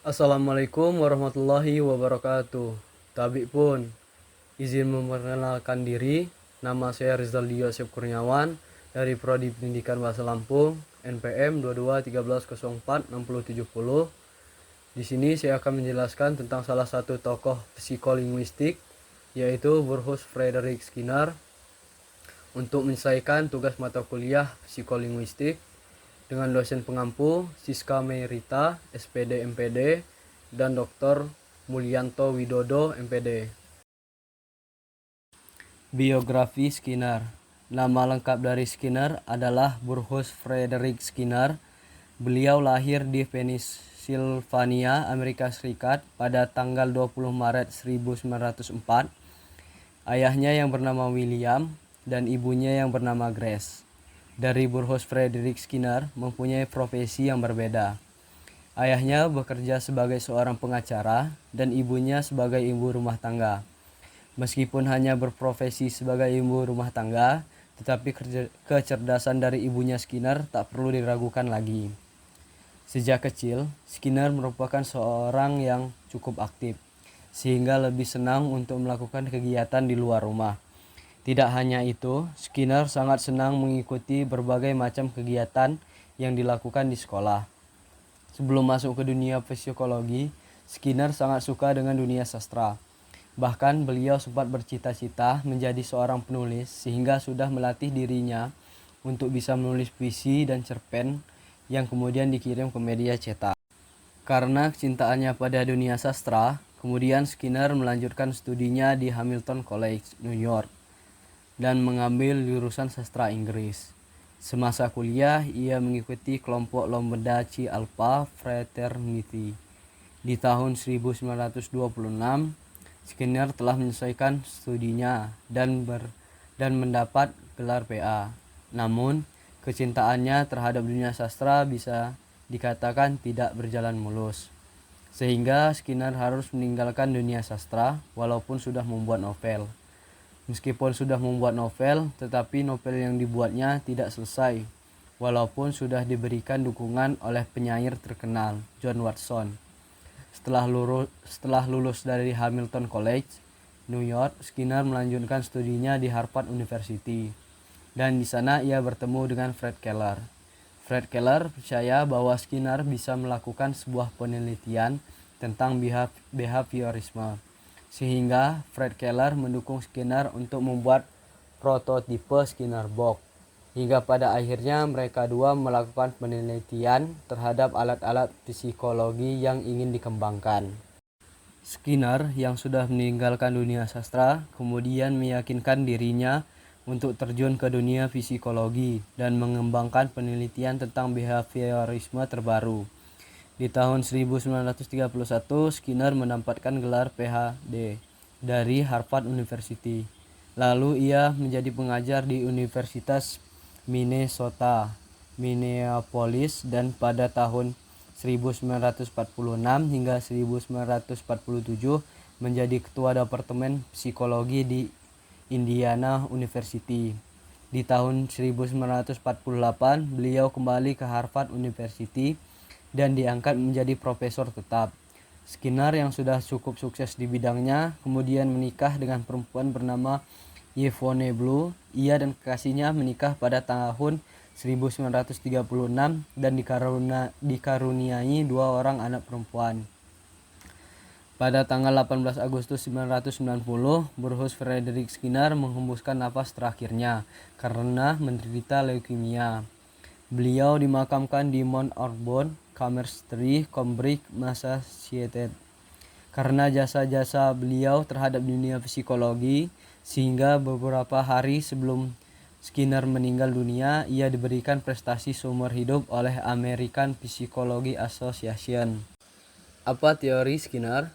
Assalamualaikum warahmatullahi wabarakatuh. Tabik pun izin memperkenalkan diri. Nama saya Rizal Yosef Kurniawan dari Prodi Pendidikan Bahasa Lampung, NPM 2213046070. Di sini saya akan menjelaskan tentang salah satu tokoh psikolinguistik, yaitu Burrhus Frederick Skinner, untuk menyelesaikan tugas mata kuliah psikolinguistik dengan dosen pengampu Siska Merita, SPD MPD, dan Dr. Mulyanto Widodo, MPD. Biografi Skinner. Nama lengkap dari Skinner adalah Burrhus Frederick Skinner. Beliau lahir di Pennsylvania, Amerika Serikat pada tanggal 20 Maret 1904. Ayahnya yang bernama William dan ibunya yang bernama Grace. Dari Burrhus Frederick Skinner mempunyai profesi yang berbeda. Ayahnya bekerja sebagai seorang pengacara dan ibunya sebagai ibu rumah tangga. Meskipun hanya berprofesi sebagai ibu rumah tangga, tetapi kecerdasan dari ibunya Skinner tak perlu diragukan lagi. Sejak kecil, Skinner merupakan seorang yang cukup aktif, sehingga lebih senang untuk melakukan kegiatan di luar rumah. Tidak hanya itu, Skinner sangat senang mengikuti berbagai macam kegiatan yang dilakukan di sekolah. Sebelum masuk ke dunia psikologi, Skinner sangat suka dengan dunia sastra. Bahkan beliau sempat bercita-cita menjadi seorang penulis sehingga sudah melatih dirinya untuk bisa menulis puisi dan cerpen yang kemudian dikirim ke media cetak. Karena kecintaannya pada dunia sastra, kemudian Skinner melanjutkan studinya di Hamilton College, New York, dan mengambil jurusan sastra Inggris. Semasa kuliah, ia mengikuti kelompok Lambda Chi Alpha Fraternity. Di tahun 1926, Skinner telah menyelesaikan studinya dan mendapat gelar PA. Namun, kecintaannya terhadap dunia sastra bisa dikatakan tidak berjalan mulus. Sehingga Skinner harus meninggalkan dunia sastra walaupun sudah membuat novel. Meskipun sudah membuat novel, tetapi novel yang dibuatnya tidak selesai, walaupun sudah diberikan dukungan oleh penyair terkenal, John Watson. Setelah lulus dari Hamilton College, New York, Skinner melanjutkan studinya di Harvard University. Dan di sana ia bertemu dengan Fred Keller. Fred Keller percaya bahwa Skinner bisa melakukan sebuah penelitian tentang behaviorisme. Sehingga Fred Keller mendukung Skinner untuk membuat prototipe Skinner Box. Hingga pada akhirnya mereka dua melakukan penelitian terhadap alat-alat psikologi yang ingin dikembangkan. Skinner yang sudah meninggalkan dunia sastra kemudian meyakinkan dirinya untuk terjun ke dunia psikologi dan mengembangkan penelitian tentang behaviorisme terbaru. Di tahun 1931, Skinner mendapatkan gelar PhD dari Harvard University. Lalu ia menjadi pengajar di Universitas Minnesota, Minneapolis, dan pada tahun 1946 hingga 1947 menjadi ketua Departemen Psikologi di Indiana University. Di tahun 1948, beliau kembali ke Harvard University dan diangkat menjadi profesor tetap. Skinner yang sudah cukup sukses di bidangnya kemudian menikah dengan perempuan bernama Yvonne Blue. Ia dan kekasihnya menikah pada tahun 1936 dan dikaruniai 2 orang anak perempuan. Pada tanggal 18 Agustus 1990, Burrhus Frederick Skinner menghembuskan nafas terakhirnya karena menderita leukemia. Beliau dimakamkan di Mount Auburn Cemetery, Cambridge, Massachusetts. Karena jasa-jasa beliau terhadap dunia psikologi, sehingga beberapa hari sebelum Skinner meninggal dunia, ia diberikan prestasi seumur hidup oleh American Psychology Association. Apa teori Skinner?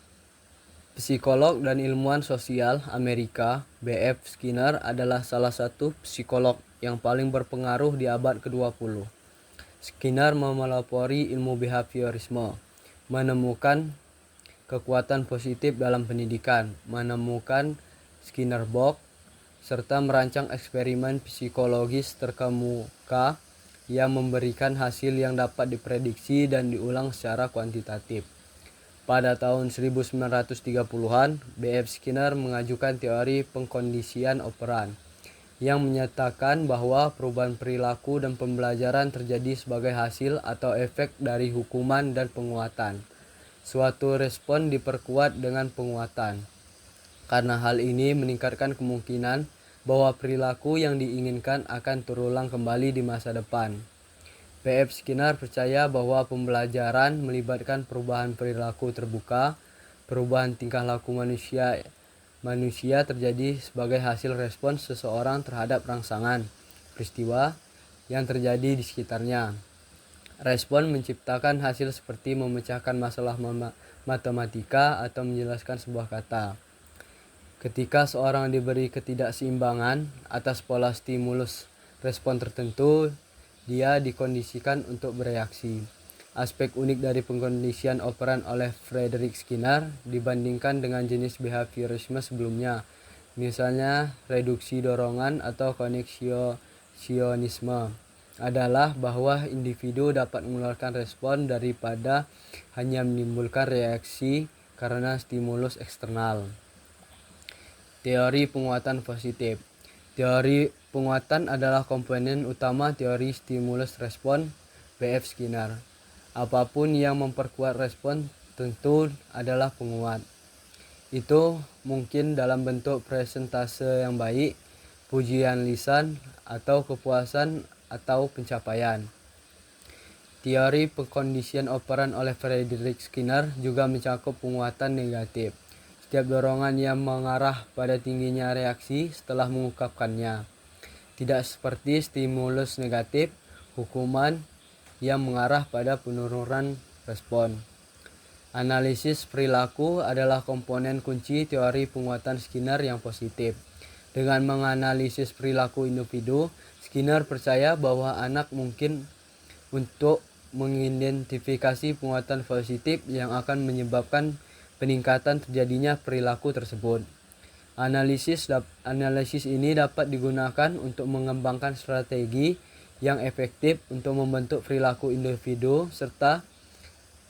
Psikolog dan ilmuwan sosial Amerika, B.F. Skinner adalah salah satu psikolog yang paling berpengaruh di abad ke-20. Skinner memelopori ilmu behaviorisme, menemukan kekuatan positif dalam pendidikan, menemukan Skinner Box, serta merancang eksperimen psikologis terkemuka yang memberikan hasil yang dapat diprediksi dan diulang secara kuantitatif. Pada tahun 1930-an, B.F. Skinner mengajukan teori pengkondisian operan yang menyatakan bahwa perubahan perilaku dan pembelajaran terjadi sebagai hasil atau efek dari hukuman dan penguatan. Suatu respon diperkuat dengan penguatan. Karena hal ini meningkatkan kemungkinan bahwa perilaku yang diinginkan akan terulang kembali di masa depan. B.F. Skinner percaya bahwa pembelajaran melibatkan perubahan perilaku terbuka. Perubahan tingkah laku manusia terjadi sebagai hasil respons seseorang terhadap rangsangan, peristiwa yang terjadi di sekitarnya. Respon menciptakan hasil seperti memecahkan masalah matematika atau menjelaskan sebuah kata. Ketika seorang diberi ketidakseimbangan atas pola stimulus respon tertentu, dia dikondisikan untuk bereaksi. Aspek unik dari pengkondisian operan oleh Frederick Skinner dibandingkan dengan jenis behaviorisme sebelumnya, misalnya reduksi dorongan atau koneksionisme, adalah bahwa individu dapat mengeluarkan respon daripada hanya menimbulkan reaksi karena stimulus eksternal. Teori penguatan positif. Teori penguatan adalah komponen utama teori stimulus respon B.F. Skinner. Apapun yang memperkuat respon tentu adalah penguat. Itu mungkin dalam bentuk presentase yang baik, pujian lisan, atau kepuasan atau pencapaian. Teori pengkondisian operan oleh Frederick Skinner juga mencakup penguatan negatif. Setiap dorongan yang mengarah pada tingginya reaksi setelah mengungkapkannya. Tidak seperti stimulus negatif, hukuman yang mengarah pada penurunan respon. Analisis perilaku adalah komponen kunci teori penguatan Skinner yang positif. Dengan menganalisis perilaku individu, Skinner percaya bahwa anak mungkin untuk mengidentifikasi penguatan positif yang akan menyebabkan peningkatan terjadinya perilaku tersebut. Analisis ini dapat digunakan untuk mengembangkan strategi yang efektif untuk membentuk perilaku individu serta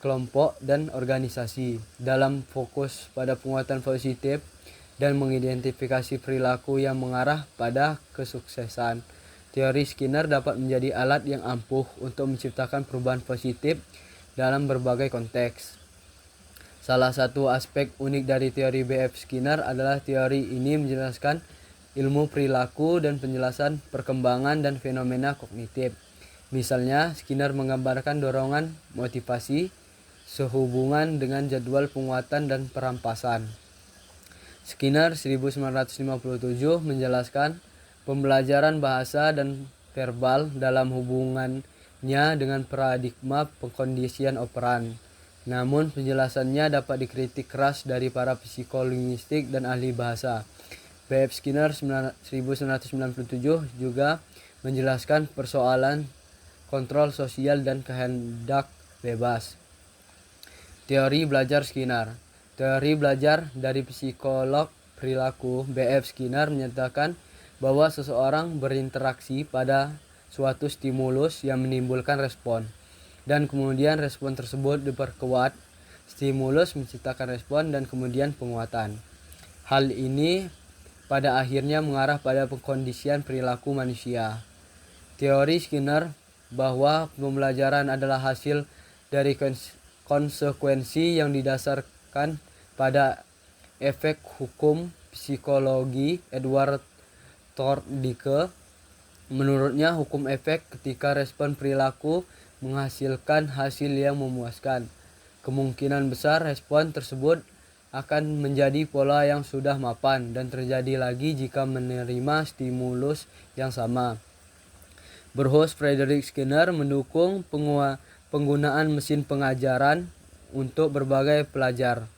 kelompok dan organisasi. Dalam fokus pada penguatan positif dan mengidentifikasi perilaku yang mengarah pada kesuksesan, teori Skinner dapat menjadi alat yang ampuh untuk menciptakan perubahan positif dalam berbagai konteks. Salah satu aspek unik dari teori B.F. Skinner adalah teori ini menjelaskan ilmu perilaku dan penjelasan perkembangan dan fenomena kognitif. Misalnya, Skinner menggambarkan dorongan motivasi sehubungan dengan jadwal penguatan dan perampasan. Skinner 1957 menjelaskan pembelajaran bahasa dan verbal dalam hubungannya dengan paradigma pengkondisian operan. Namun penjelasannya dapat dikritik keras dari para psikolinguistik dan ahli bahasa. B.F. Skinner 1997 juga menjelaskan persoalan kontrol sosial dan kehendak bebas. Teori belajar Skinner. Teori belajar dari psikolog perilaku B.F. Skinner menyatakan bahwa seseorang berinteraksi pada suatu stimulus yang menimbulkan respon, dan kemudian respon tersebut diperkuat. Stimulus menciptakan respon dan kemudian penguatan. Hal ini pada akhirnya mengarah pada pengkondisian perilaku manusia. Teori Skinner bahwa pembelajaran adalah hasil dari konsekuensi yang didasarkan pada efek hukum psikologi Edward Thorndike. Menurutnya, hukum efek ketika respon perilaku menghasilkan hasil yang memuaskan, kemungkinan besar respon tersebut akan menjadi pola yang sudah mapan dan terjadi lagi jika menerima stimulus yang sama. Burroughs Frederick Skinner mendukung penggunaan mesin pengajaran untuk berbagai pelajar,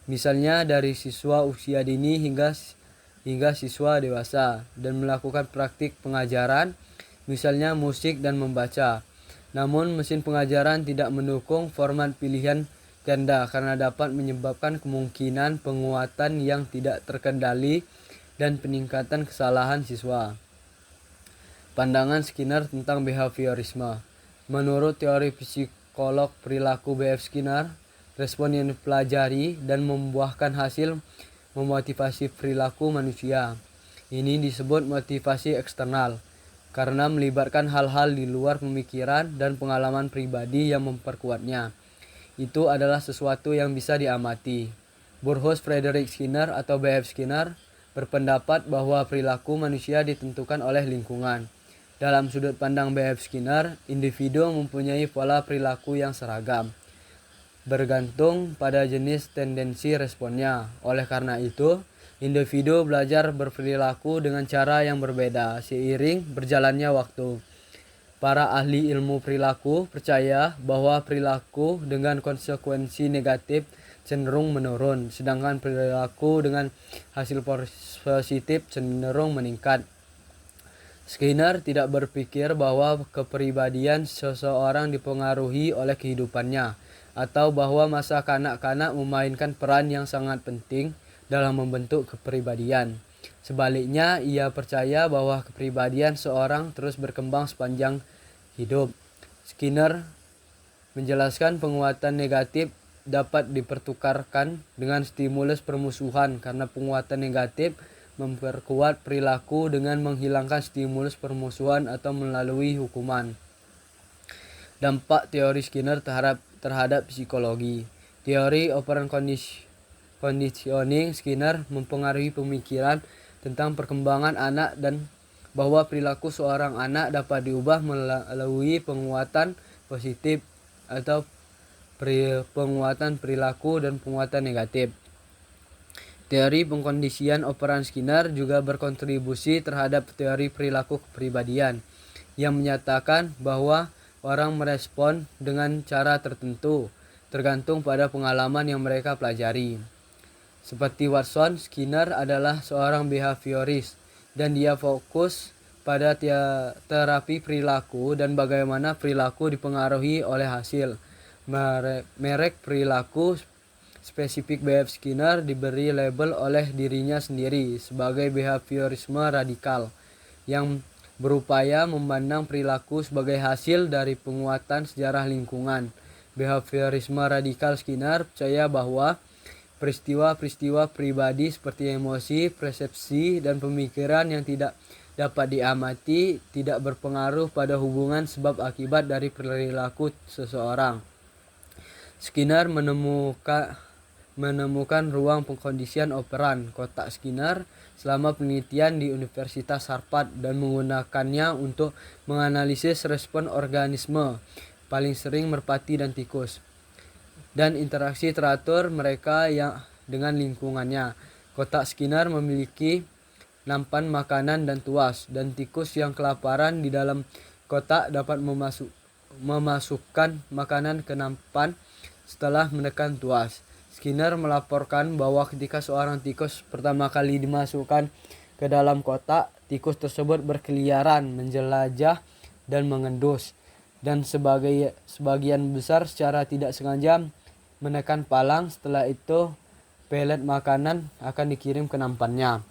misalnya dari siswa usia dini hingga siswa dewasa, dan melakukan praktik pengajaran, misalnya musik dan membaca. Namun mesin pengajaran tidak mendukung format pilihan ganda karena dapat menyebabkan kemungkinan penguatan yang tidak terkendali dan peningkatan kesalahan siswa. Pandangan Skinner tentang behaviorisme. Menurut teori psikolog perilaku B.F. Skinner, respon yang dipelajari dan membuahkan hasil memotivasi perilaku manusia. Ini disebut motivasi eksternal, karena melibatkan hal-hal di luar pemikiran dan pengalaman pribadi yang memperkuatnya. Itu adalah sesuatu yang bisa diamati. Burrhus Frederick Skinner atau B.F. Skinner berpendapat bahwa perilaku manusia ditentukan oleh lingkungan. Dalam sudut pandang B.F. Skinner, individu mempunyai pola perilaku yang seragam, bergantung pada jenis tendensi responnya. Oleh karena itu, individu belajar berperilaku dengan cara yang berbeda seiring berjalannya waktu. Para ahli ilmu perilaku percaya bahwa perilaku dengan konsekuensi negatif cenderung menurun, sedangkan perilaku dengan hasil positif cenderung meningkat. Skinner tidak berpikir bahwa kepribadian seseorang dipengaruhi oleh kehidupannya, atau bahwa masa kanak-kanak memainkan peran yang sangat penting dalam membentuk kepribadian. Sebaliknya, ia percaya bahwa kepribadian seorang terus berkembang sepanjang hidup. Skinner menjelaskan penguatan negatif dapat dipertukarkan dengan stimulus permusuhan, karena penguatan negatif memperkuat perilaku dengan menghilangkan stimulus permusuhan atau melalui hukuman. Dampak teori Skinner terhadap psikologi. Teori operant conditioning Skinner mempengaruhi pemikiran tentang perkembangan anak dan bahwa perilaku seorang anak dapat diubah melalui penguatan positif atau penguatan perilaku dan penguatan negatif. Teori pengkondisian operan Skinner juga berkontribusi terhadap teori perilaku kepribadian yang menyatakan bahwa orang merespon dengan cara tertentu tergantung pada pengalaman yang mereka pelajari. Seperti Watson, Skinner adalah seorang behavioris dan dia fokus pada terapi perilaku dan bagaimana perilaku dipengaruhi oleh hasil. Merek perilaku spesifik B.F. Skinner diberi label oleh dirinya sendiri sebagai behaviorisme radikal yang berupaya memandang perilaku sebagai hasil dari penguatan sejarah lingkungan. Behaviorisme radikal Skinner percaya bahwa peristiwa-peristiwa pribadi seperti emosi, persepsi, dan pemikiran yang tidak dapat diamati tidak berpengaruh pada hubungan sebab akibat dari perilaku seseorang. Skinner menemukan ruang pengkondisian operan kotak Skinner selama penelitian di Universitas Harvard dan menggunakannya untuk menganalisis respon organisme, paling sering merpati dan tikus, dan interaksi teratur mereka yang dengan lingkungannya. Kotak Skinner memiliki nampan makanan dan tuas, dan tikus yang kelaparan di dalam kotak dapat memasukkan makanan ke nampan setelah menekan tuas. Skinner melaporkan bahwa ketika seorang tikus pertama kali dimasukkan ke dalam kotak, tikus tersebut berkeliaran, menjelajah, dan mengendus, dan sebagian besar secara tidak sengaja menekan palang. Setelah itu, pelet makanan akan dikirim ke nampannya.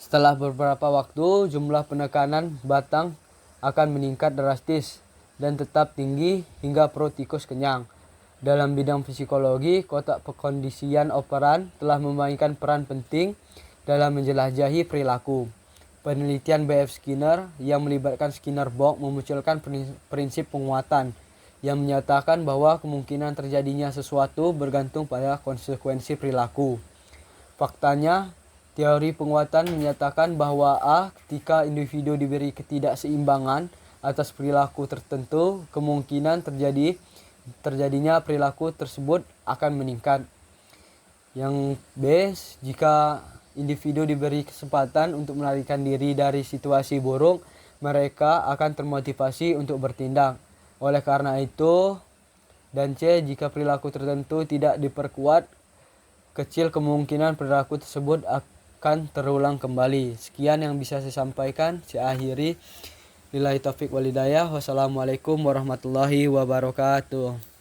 Setelah beberapa waktu, jumlah penekanan batang akan meningkat drastis dan tetap tinggi hingga perut tikus kenyang. Dalam bidang psikologi, kotak pengkondisian operan telah memainkan peran penting dalam menjelajahi perilaku. Penelitian B.F. Skinner yang melibatkan Skinner box memunculkan prinsip penguatan yang menyatakan bahwa kemungkinan terjadinya sesuatu bergantung pada konsekuensi perilaku. Faktanya, teori penguatan menyatakan bahwa ketika individu diberi ketidakseimbangan atas perilaku tertentu, kemungkinan terjadinya perilaku tersebut akan meningkat. Yang B, jika individu diberi kesempatan untuk melarikan diri dari situasi buruk, mereka akan termotivasi untuk bertindak. Oleh karena itu, dan C, jika perilaku tertentu tidak diperkuat, kecil kemungkinan perilaku tersebut akan terulang kembali. Sekian yang bisa saya sampaikan. Saya akhiri. Billahi taufik walhidayah. Wassalamualaikum warahmatullahi wabarakatuh.